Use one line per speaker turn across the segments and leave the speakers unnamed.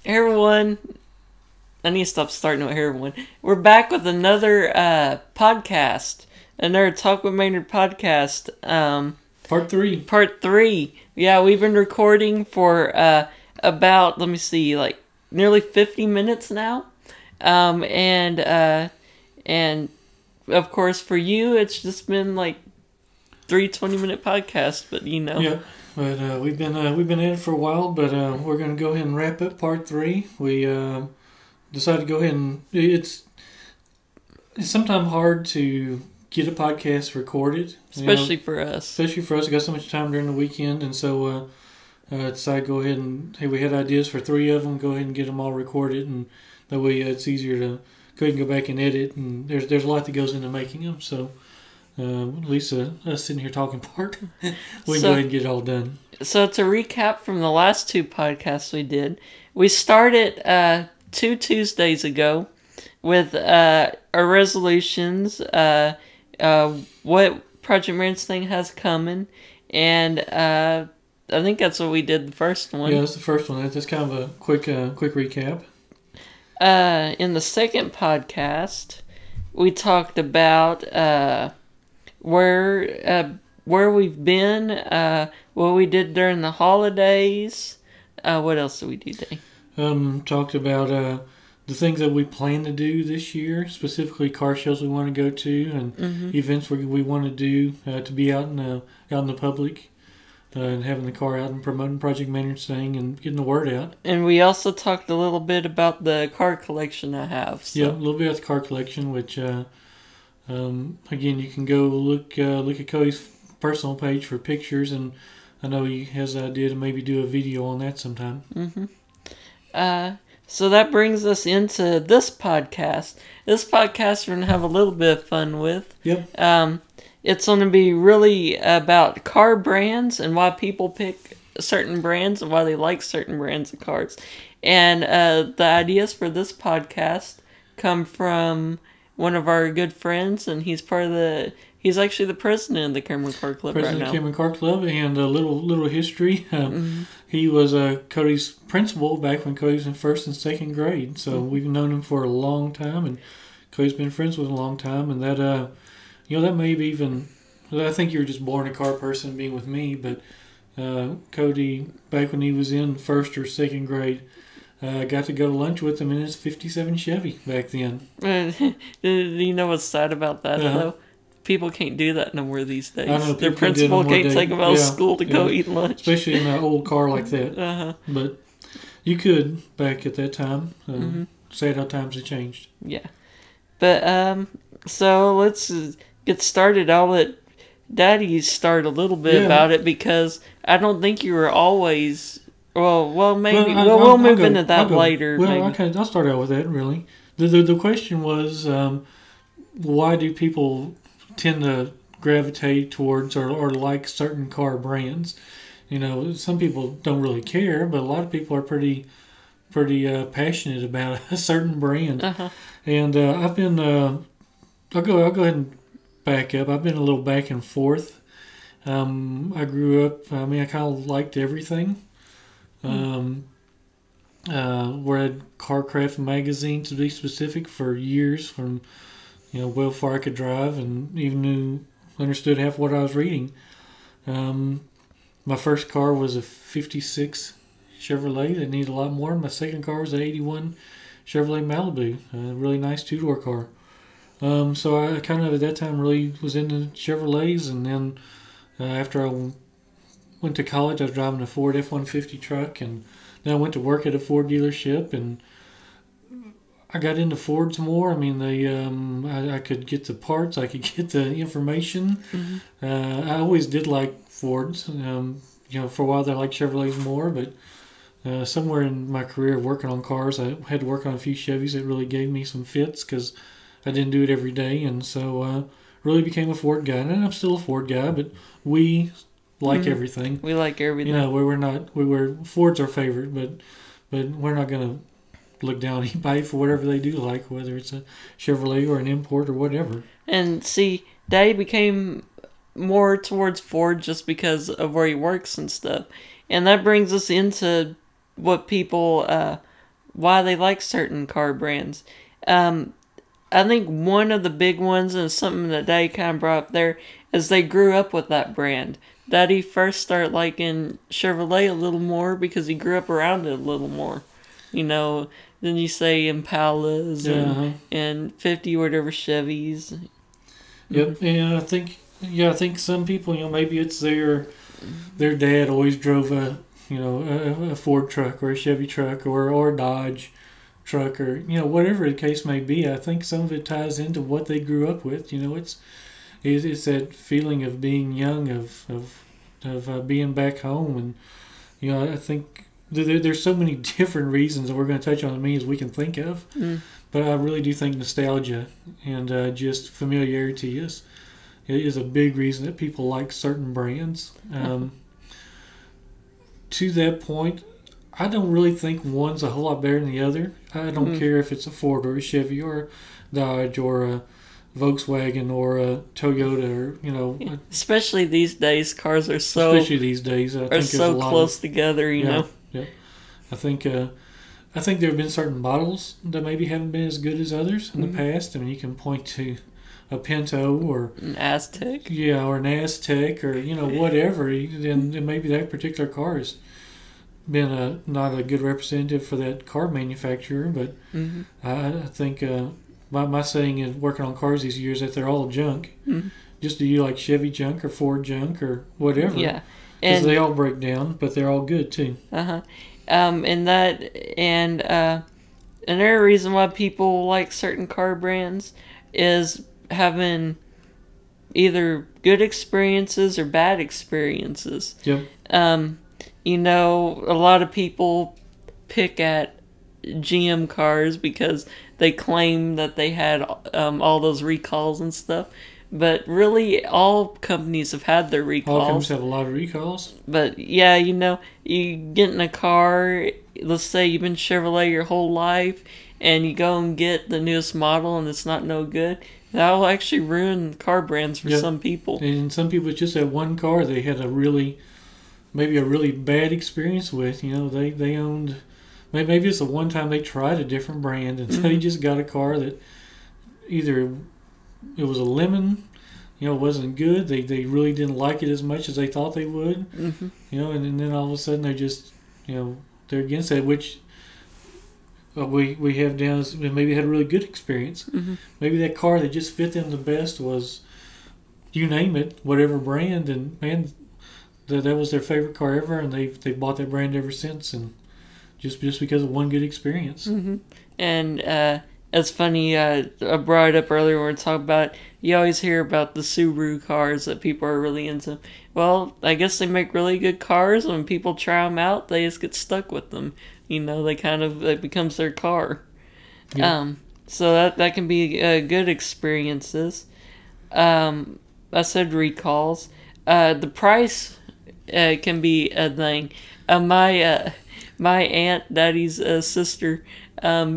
Hey everyone, I need to stop starting with hey everyone. We're back with another podcast, another Talk with Maynard podcast.
Part 3.
Part 3. Yeah, we've been recording for about, let me see, like nearly 50 minutes now. And of course for you, it's just been like 3 20-minute podcasts, but you know.
Yeah, but we've been at it for a while, but we're going to go ahead and wrap up Part 3. We decided to go ahead and it's sometimes hard to get a podcast recorded,
Especially for us.
Especially for us, we got so much time during the weekend, and so decided to go ahead and we had ideas for 3 of them. Go ahead and get them all recorded, and that way it's easier to go ahead and go back and edit. And there's a lot that goes into making them, so. At least us sitting here talking part, we can go ahead and get it all done.
So to recap from the last 2 podcasts we did, we started 2 Tuesdays ago with our resolutions, what Project Maynardstang has coming, and I think that's what we did the first one.
Yeah, that's the first one. That's kind of a quick recap.
In the second podcast, we talked about where we've been, what we did during the holidays. What else did we do today?
Talked about the things that we plan to do this year, specifically car shows we want to go to, and events we want to do to be out in the public, and having the car out and promoting Project Maynardstang and getting the word out.
And we also talked a little bit about the car collection I have. So.
Yeah, a little bit about the car collection, which again, you can go look at Cody's personal page for pictures, and I know he has the idea to maybe do a video on that sometime.
So that brings us into this podcast. This podcast we're going to have a little bit of fun with.
Yep.
It's going to be really about car brands and why people pick certain brands and why they like certain brands of cars. And the ideas for this podcast come from one of our good friends, and he's actually the president of the Cameron Car Club right now.
President of the Cameron Car Club, and a little history. He was Cody's principal back when Cody was in 1st and 2nd grade, so we've known him for a long time, and Cody's been friends with him a long time, and that that may be even. I think you were just born a car person, being with me, but Cody, back when he was in 1st or 2nd grade. Got to go to lunch with him in his 57 Chevy back then.
Do you know what's sad about that, though? People can't do that no more these days.
I know,
their principal can't take them out of school to go eat lunch.
Especially in an old car like that. But you could back at that time. Sad how times have changed.
Yeah. But, so let's get started. I'll let Daddy start a little bit about it, because I don't think you were always... Well, maybe we'll move into that later.
Well, I'll start out with that. Really, the question was, why do people tend to gravitate towards or like certain car brands? Some people don't really care, but a lot of people are pretty passionate about a certain brand. And I've been, I'll go ahead and back up. I've been a little back and forth. I grew up. I kind of liked everything. Read Carcraft magazine, to be specific, for years, from well before I could drive, and even understood half what I was reading. My first car was a 56 Chevrolet that needed a lot more. My second car was an 81 Chevrolet Malibu, a really nice 2-door car. So I kind of at that time really was into Chevrolets, and then after I went to college, I was driving a Ford F-150 truck, and then I went to work at a Ford dealership, and I got into Fords more. I could get the parts, I could get the information. I always did like Fords. For a while I liked Chevrolets more, but somewhere in my career working on cars, I had to work on a few Chevys that really gave me some fits, because I didn't do it every day, and so really became a Ford guy. And I'm still a Ford guy, but we like everything.
We like everything.
Ford's our favorite, but we're not going to look down on anybody for whatever they do like, whether it's a Chevrolet or an import or whatever.
And see, Daddy became more towards Ford just because of where he works and stuff. And that brings us into what people why they like certain car brands. I think one of the big ones, and something that Daddy kind of brought up there, is they grew up with that brand. Daddy first started liking Chevrolet a little more because he grew up around it a little more. You know, then you say Impalas and 50 whatever Chevys.
Yep, and I think some people, maybe it's their dad always drove a Ford truck or a Chevy truck or a Dodge truck or whatever the case may be. I think some of it ties into what they grew up with. It's that feeling of being young, of being back home, and I think there's so many different reasons that we're going to touch on as many as we can think of. But I really do think nostalgia and just familiarity is a big reason that people like certain brands. To that point, I don't really think one's a whole lot better than the other. I don't care if it's a Ford or a Chevy or a Dodge or a Volkswagen or a Toyota or
Especially these days, cars are so.
Especially these days, I think
so close together.
Yeah. I think there have been certain models that maybe haven't been as good as others in the past. I mean, you can point to a Pinto or
an Aztec.
Yeah, or an Aztec or whatever. Then maybe that particular car has been not a good representative for that car manufacturer. But I think my saying is working on cars these years that they're all junk. Just do you like Chevy junk or Ford junk or whatever?
Yeah,
because they all break down, but they're all good too.
Another reason why people like certain car brands is having either good experiences or bad experiences.
Yep.
A lot of people pick at GM cars because they claim that they had all those recalls and stuff. But really, all companies have had their recalls.
All companies have a lot of recalls.
But yeah, you get in a car, let's say you've been Chevrolet your whole life, and you go and get the newest model and it's not no good. That will actually ruin car brands for some people.
And some people, it's just that one car they had maybe a really bad experience with. They owned, maybe it's the one time they tried a different brand and they just got a car that either it was a lemon, it wasn't good. They really didn't like it as much as they thought they would. And then all of a sudden they're just, they're against that, which we have down as maybe had a really good experience. Maybe that car that just fit them the best was, you name it, whatever brand, and man, that was their favorite car ever, and they've bought that brand ever since, and just because of one good experience.
And it's funny, I brought it up earlier when we were talking about, you always hear about the Subaru cars that people are really into. Well, I guess they make really good cars, and when people try them out, they just get stuck with them. It becomes their car.
Yeah.
So that can be good experiences. I said recalls. The price can be a thing. My aunt, Daddy's sister,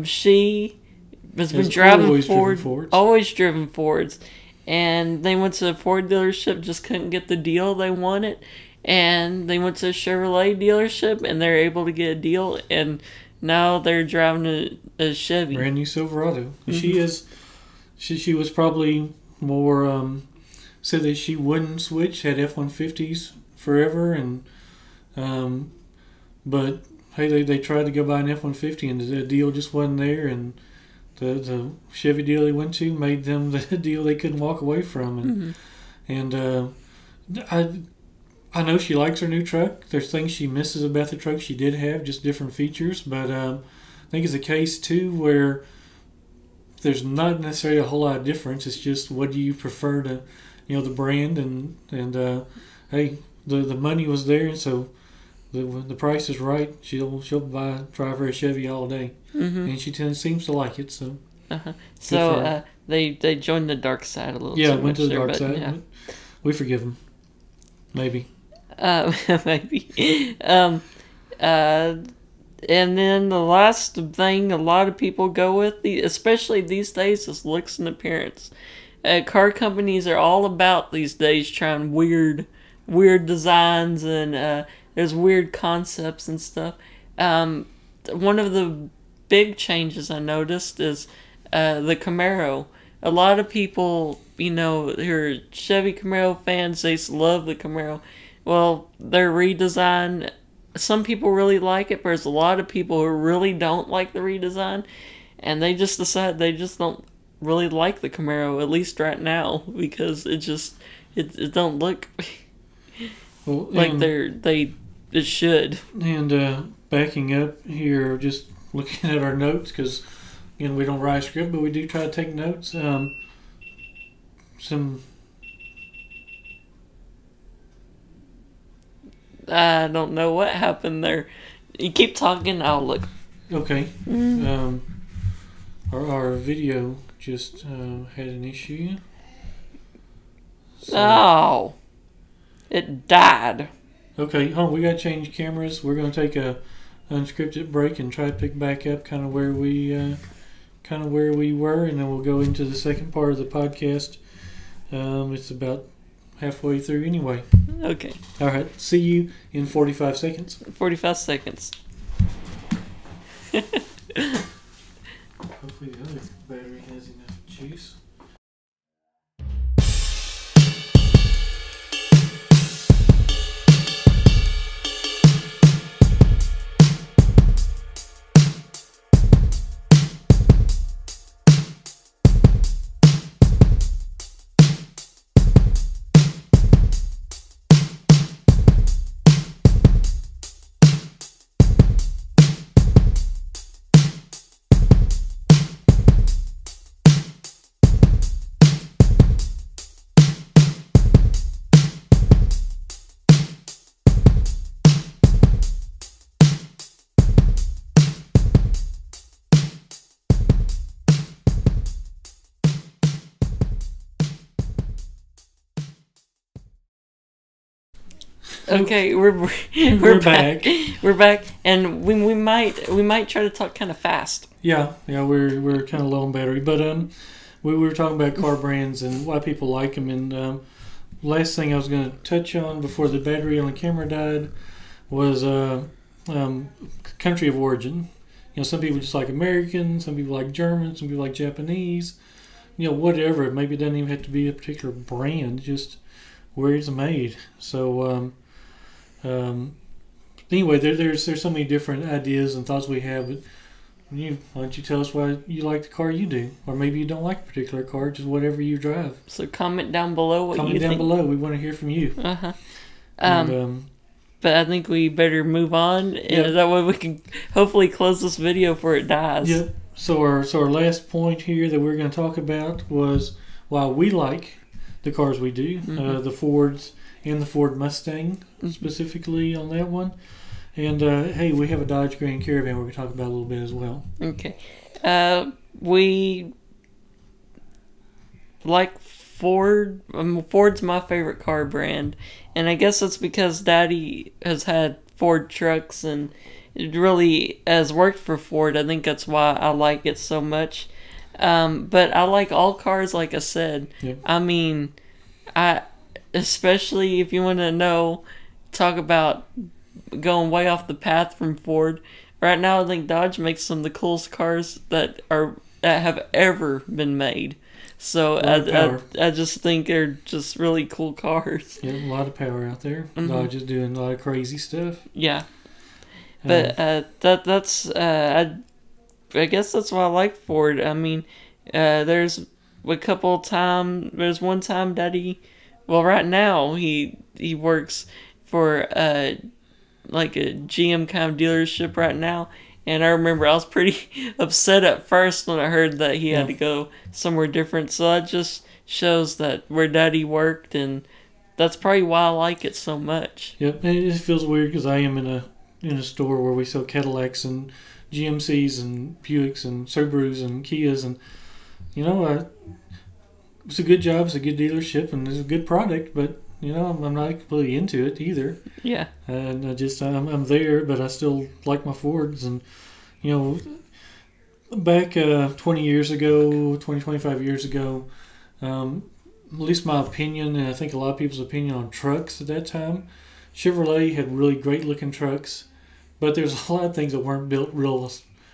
she has been driving always driven Fords, and they went to a Ford dealership, just couldn't get the deal they wanted, and they went to a Chevrolet dealership, and they're able to get a deal, and now they're driving a Chevy,
brand new Silverado. She was probably more said that she wouldn't switch, had F-150s forever, and but hey, they tried to go buy an F-150 and the deal just wasn't there, and the Chevy deal they went to made them the deal they couldn't walk away from. And I know she likes her new truck. There's things she misses about the truck she did have, just different features. But I think it's a case too where there's not necessarily a whole lot of difference. It's just what do you prefer to, the brand, and hey, the money was there, and so the price is right. She'll drive her a Chevy all day, and she seems to like it. So
so they joined the dark side a little.
Yeah,
too
went to the dark
but,
side.
Yeah.
We forgive them, maybe.
Maybe. And then the last thing a lot of people go with, especially these days, is looks and appearance. Car companies are all about these days trying weird designs, and there's weird concepts and stuff. One of the big changes I noticed is the Camaro. A lot of people, who are Chevy Camaro fans, they love the Camaro. Well, their redesign, some people really like it, but there's a lot of people who really don't like the redesign, and they just decide they just don't really like the Camaro, at least right now, because it don't look like it should.
And backing up here, just looking at our notes, because again, we don't write script, but we do try to take notes.
I don't know what happened there. You keep talking, I'll look.
Okay. Our video just had an issue.
So. It died.
Okay, we got to change cameras. We're going to take a unscripted break and try to pick back up kind of where we were, and then we'll go into the second part of the podcast. It's about halfway through anyway.
Okay.
All right. See you in 45 seconds.
45 seconds.
Hopefully the other battery has enough juice.
Okay, we're back. We're back, and we might try to talk kind of fast.
Yeah, we're kind of low on battery, but we were talking about car brands and why people like them. And last thing I was going to touch on before the battery on the camera died was country of origin. Some people just like American, some people like German, some people like Japanese. Whatever. Maybe it doesn't even have to be a particular brand, just where it's made. So. Anyway, there's so many different ideas and thoughts we have. But why don't you tell us why you like the car you do, or maybe you don't like a particular car, just whatever you drive.
So comment down below what you think.
Comment down below. We want to hear from you.
But I think we better move on, and that way we can hopefully close this video before it dies.
Yep. So our last point here that we're going to talk about was why we like the cars we do, the Fords. And the Ford Mustang, specifically on that one. And, hey, we have a Dodge Grand Caravan we're going to talk about a little bit as well.
Okay. We like Ford. Ford's my favorite car brand. And I guess it's because Daddy has had Ford trucks and it really has worked for Ford. I think that's why I like it so much. But I like all cars, like I said.
Yep.
I mean, especially if you want to talk about going way off the path from Ford. Right now, I think Dodge makes some of the coolest cars that have ever been made. So I just think they're just really cool cars.
Yeah, a lot of power out there. Dodge is doing a lot of crazy stuff.
Yeah, but that's I guess that's why I like Ford. I mean, there's one time Daddy. Well, right now he works for like a GM kind of dealership right now, and I remember I was pretty upset at first when I heard that he had to go somewhere different. So that just shows that where Daddy worked, and that's probably why I like it so much.
Yep, and it just feels weird because I am in a store where we sell Cadillacs and GMCs and Buicks and Subarus and Kias, and it's a good job, it's a good dealership, and it's a good product, but I'm not completely into it either.
Yeah.
And I'm there, but I still like my Fords. And back 20 years ago, 25 years ago, at least my opinion, and I think a lot of people's opinion on trucks at that time, Chevrolet had really great looking trucks, but there's a lot of things that weren't built real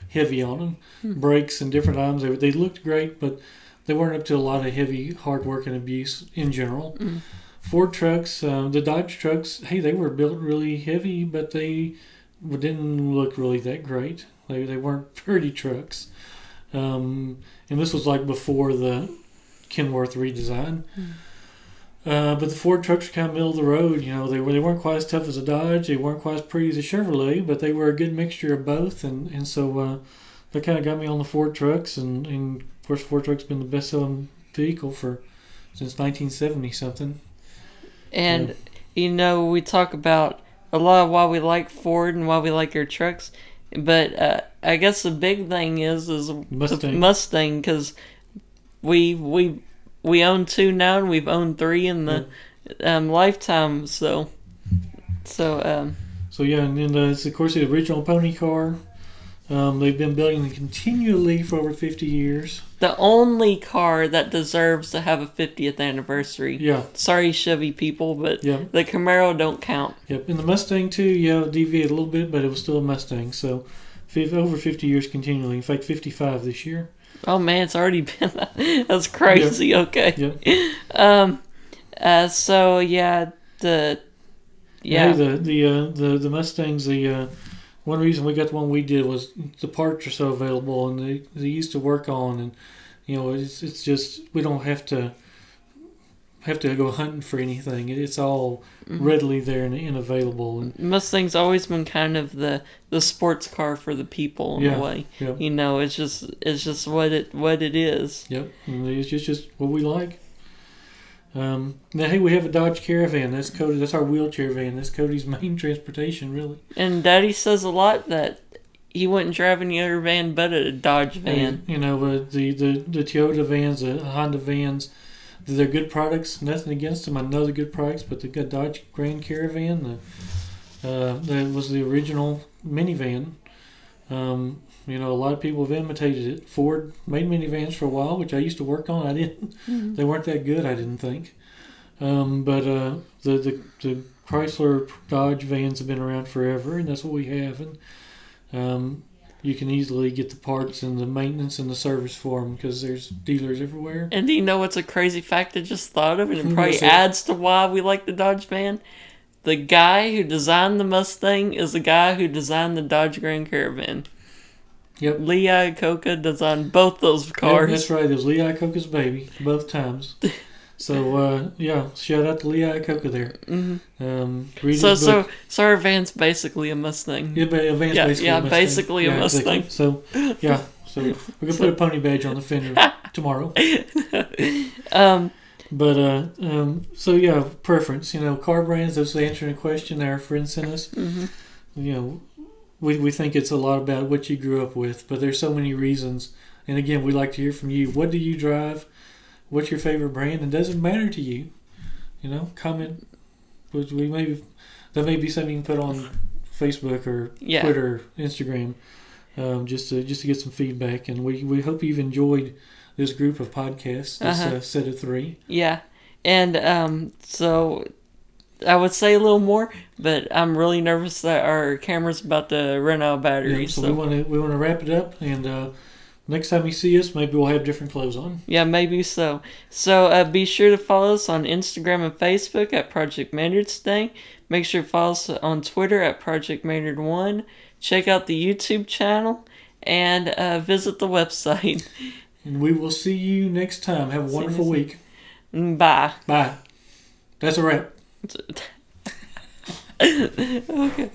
heavy on them. Brakes and different items. They looked great, but they weren't up to a lot of heavy, hard work and abuse in general. Ford trucks, the Dodge trucks, hey, they were built really heavy, but they didn't look really that great. They weren't pretty trucks. And this was like before the Kenworth redesign. But the Ford trucks were kind of middle of the road. You know, they weren't quite as tough as a Dodge. They weren't quite as pretty as a Chevrolet, but they were a good mixture of both. And so that kind of got me on the Ford trucks. And of course, Ford trucks been the best-selling vehicle since 1970 something.
And you know, we talk about a lot of why we like Ford and why we like their trucks, but I guess the big thing is Mustang, because we own 2 now, and we've owned 3 in the lifetime. So
yeah, and then it's of course the original pony car. They've been building them continually for over 50 years.
The only car that deserves to have a 50th anniversary.
Yeah.
Sorry, Chevy people, but the Camaro don't count.
Yep. And the Mustang too, deviated a little bit, but it was still a Mustang. So over 50 years continually. In fact, 55 this year.
Oh man, it's already been that's crazy. Yep. Okay.
Yep.
So yeah, the
Mustangs, one reason we got the one we did was the parts are so available, and they used to work on, and you know, it's just we don't have to go hunting for anything. It's all readily there and available. And
Mustang's always been kind of the sports car for the people in a way.
Yep.
You know, it's just what it is.
Yep, and it's just what we like. Now, hey, we have a Dodge Caravan. That's Cody. That's our wheelchair van. That's Cody's main transportation, really.
And Daddy says a lot that he wouldn't drive any other van but a Dodge van.
And, you know, the Toyota vans, the Honda vans, they're good products. Nothing against them. I know they're good products, but the Dodge Grand Caravan, that was the original minivan. You know, a lot of people have imitated it. Ford made minivans for a while, which I used to work on. I didn't. They weren't that good, I didn't think. But the Chrysler Dodge vans have been around forever, and that's what we have. And you can easily get the parts and the maintenance and the service for them because there's dealers everywhere.
And do you know what's a crazy fact I just thought of, and it probably adds to why we like the Dodge van? The guy who designed the Mustang is the guy who designed the Dodge Grand Caravan.
Yep.
Lee Iacocca designed both those cars.
Yep, that's right. It was Lee Iacocca's baby both times. So shout out to Lee Iacocca there.
So our van's basically a Mustang.
Yeah, a van's basically a Mustang.
Basically a Mustang.
Exactly. So we're gonna put a pony badge on the fender tomorrow. Preference. You know, car brands. That's answering a question our friend sent us. You know. We think it's a lot about what you grew up with, but there's so many reasons. And again, we'd like to hear from you. What do you drive? What's your favorite brand? And does it matter to you? You know, comment. That may be something you can put on Facebook or Twitter, Instagram, just to get some feedback. And we hope you've enjoyed this group of podcasts, this set of 3.
Yeah, and so I would say a little more, but I'm really nervous that our camera's about to run out of battery.
Yeah, so we want to wrap it up, and next time you see us, maybe we'll have different clothes on.
Yeah, maybe so. So be sure to follow us on Instagram and Facebook at Project Maynardstang. Make sure to follow us on Twitter at Project Maynard1. Check out the YouTube channel and visit the website.
And we will see you next time. Have a wonderful week.
Bye.
Bye. That's a wrap.
Okay.